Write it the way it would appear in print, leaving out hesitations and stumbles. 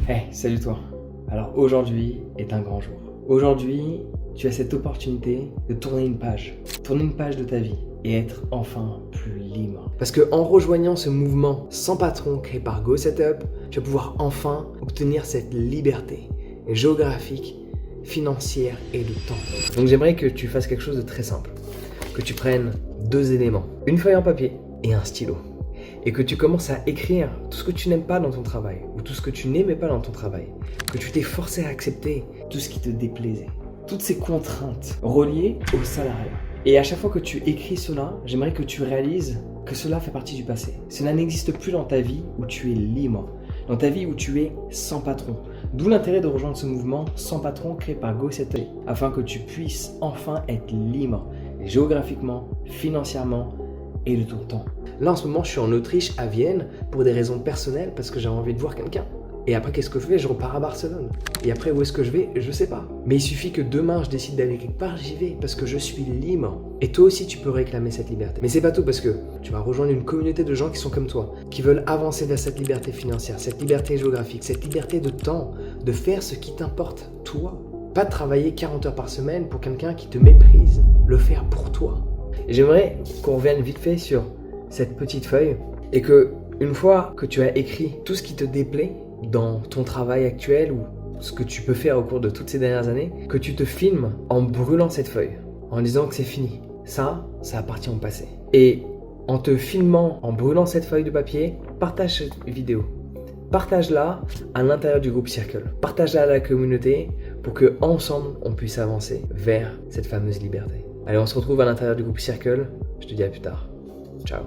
Hey, salut toi. Alors aujourd'hui est un grand jour. Aujourd'hui, tu as cette opportunité de tourner une page de ta vie et être enfin plus libre. Parce que en rejoignant ce mouvement sans patron créé par GoSetup, tu vas pouvoir enfin obtenir cette liberté géographique, financière et de temps. Donc j'aimerais que tu fasses quelque chose de très simple. Que tu prennes 2 éléments, une feuille en papier et un stylo. Et que tu commences à écrire tout ce que tu n'aimes pas dans ton travail ou tout ce que tu n'aimais pas dans ton travail, que tu t'es forcé à accepter tout ce qui te déplaisait, toutes ces contraintes reliées au salariat. Et à chaque fois que tu écris cela, j'aimerais que tu réalises que cela fait partie du passé. Cela n'existe plus dans ta vie où tu es libre, dans ta vie où tu es sans patron. D'où l'intérêt de rejoindre ce mouvement sans patron créé par GoSetup, afin que tu puisses enfin être libre, géographiquement, financièrement et de ton temps. Là en ce moment je suis en Autriche, à Vienne, pour des raisons personnelles, parce que j'avais envie de voir quelqu'un. Et après qu'est-ce que je fais? Je repars à Barcelone. Et après où est-ce que je vais? Je sais pas. Mais il suffit que demain je décide d'aller quelque part, j'y vais, parce que je suis libre. Et toi aussi tu peux réclamer cette liberté. Mais c'est pas tout, parce que tu vas rejoindre une communauté de gens qui sont comme toi, qui veulent avancer vers cette liberté financière, cette liberté géographique, cette liberté de temps, de faire ce qui t'importe, toi. Pas de travailler 40 heures par semaine pour quelqu'un qui te méprise, le faire pour toi. Et j'aimerais qu'on revienne vite fait sur cette petite feuille et que une fois que tu as écrit tout ce qui te déplaît dans ton travail actuel ou ce que tu peux faire au cours de toutes ces dernières années, que tu te filmes en brûlant cette feuille, en disant que c'est fini. Ça appartient au passé. Et en te filmant, en brûlant cette feuille de papier, partage cette vidéo. Partage-la à l'intérieur du groupe Circle. Partage-la à la communauté pour que ensemble on puisse avancer vers cette fameuse liberté. Allez, on se retrouve à l'intérieur du groupe Circle. Je te dis à plus tard. Ciao.